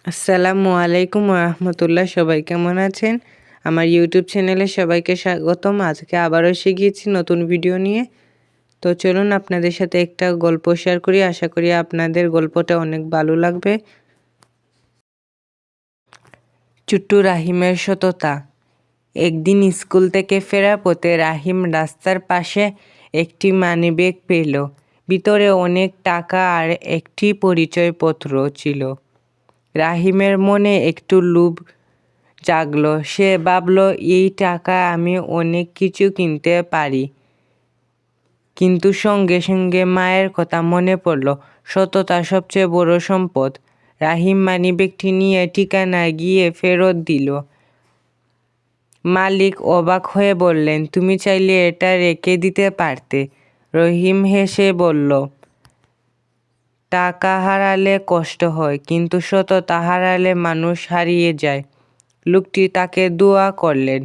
আসসালামু আলাইকুম রহমতুল্লাহ। সবাই কেমন আছেন? আমার ইউটিউব চ্যানেলে সবাইকে স্বাগতম। আজকে আবারও এসে গিয়েছি নতুন ভিডিও নিয়ে। তো চলুন আপনাদের সাথে একটা গল্প শেয়ার করি। আশা করি আপনাদের গল্পটা অনেক ভালো লাগবে। চুট্টু রাহিমের সততা। একদিন স্কুল থেকে ফেরার পথে রাহিম রাস্তার পাশে একটি মানিব্যাগ পেল। ভিতরে অনেক টাকা আর একটি পরিচয়পত্র ছিল। রাহিমের মনে একটু লোভ জাগলো। সে ভাবল, এই টাকা আমি অনেক কিছু কিনতে পারি। কিন্তু সঙ্গে সঙ্গে মায়ের কথা মনে পড়ল। সততা সবচেয়ে বড় সম্পদ। রাহিম মানিব্যাগটি নিয়ে ঠিকানায় গিয়ে ফেরত দিল। মালিক অবাক হয়ে বললেন, তুমি চাইলে এটা রেখে দিতে পারতে। রহিম হেসে বলল, টাকা হারালে কষ্ট হয়, কিন্তু সততা হারালে মানুষ হারিয়ে যায়। লোকটি তাকে দোয়া করলেন।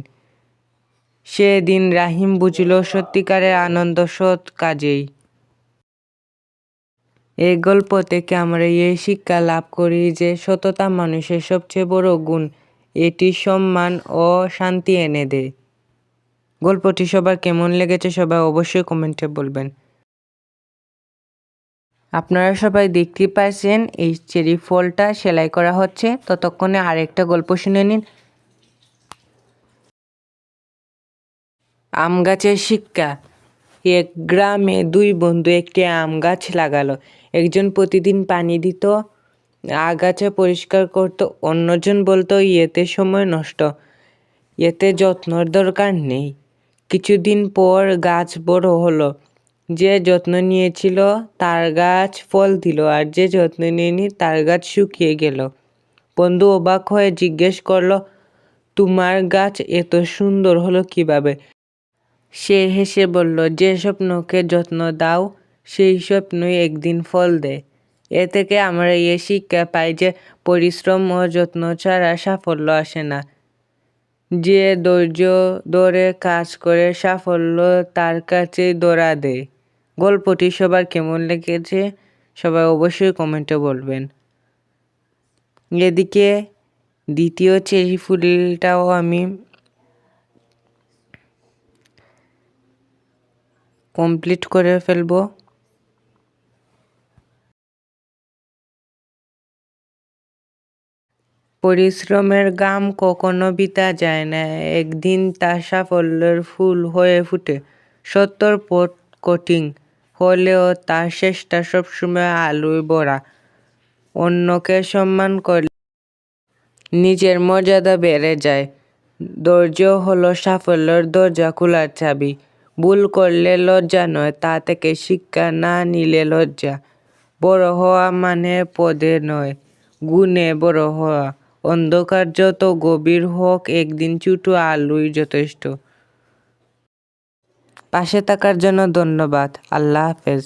সেদিন রাহিম বুঝল সত্যিকারের আনন্দ সৎ কাজেই। এই গল্প থেকে আমরা এই শিক্ষা লাভ করি যে সততা মানুষের সবচেয়ে বড় গুণ। এটি সম্মান ও শান্তি এনে দেয়। গল্পটি সবার কেমন লেগেছে সবাই অবশ্যই কমেন্টে বলবেন। আপনারা সবাই দেখতে পাচ্ছেন এই চেরি ফলটা সেলাই করা হচ্ছে। ততক্ষণে আরেকটা গল্প শুনে নিন। আম গাছের শিক্ষা। এক গ্রামে দুই বন্ধু একটি আম গাছ লাগালো। একজন প্রতিদিন পানি দিত, আগাছা পরিষ্কার করত। অন্যজন বলতো, এতে সময় নষ্ট, এতে যত্নর দরকার নেই। কিছুদিন পর গাছ বড় হলো। যে যত্ন নিয়েছিল তার গাছ ফল দিল, আর যে যত্ন নেয়নি তার গাছ শুকিয়ে গেল। বন্ধু অবাক হয়ে জিজ্ঞেস করলো, তোমার গাছ এত সুন্দর হলো কিভাবে? সে হেসে বলল, যে স্বপ্নকে যত্ন দাও সেই স্বপ্নই একদিন ফল দেয়। এ থেকে আমরা এই শিক্ষা পাই যে পরিশ্রম ও যত্ন ছাড়া সাফল্য আসে না। যে ধৈর্য ধরে কাজ করে সাফল্য তার কাছেই ধরা দেয়। গল্পটি সবার কেমন লেগেছে সবাই অবশ্যই কমেন্টে বলবেন। এদিকে দ্বিতীয় চেরি ফুলটাও আমি কমপ্লিট করে ফেলবো। পরিশ্রমের ঘাম কখনো বৃথা যায় না। একদিন তা সাফল্যের ফুল হয়ে ফুটে। সত্যর পথ কঠিন হলেও তার চেষ্টা সবসময় আলোয় ভরা। অন্যকে সম্মান করলে নিজের মর্যাদা বেড়ে যায়। ধৈর্য হলো সাফল্যের দরজা খোলার চাবি। ভুল করলে লজ্জা নয়, তা থেকে শিক্ষা না নিলে লজ্জা। বড় হওয়া মানে পদে নয়, গুণে বড় হওয়া। অন্ধকার যত গভীর হোক, একদিন ছোট আলোই যথেষ্ট। পাশে থাকার জন্য ধন্যবাদ। আল্লাহ হাফেজ।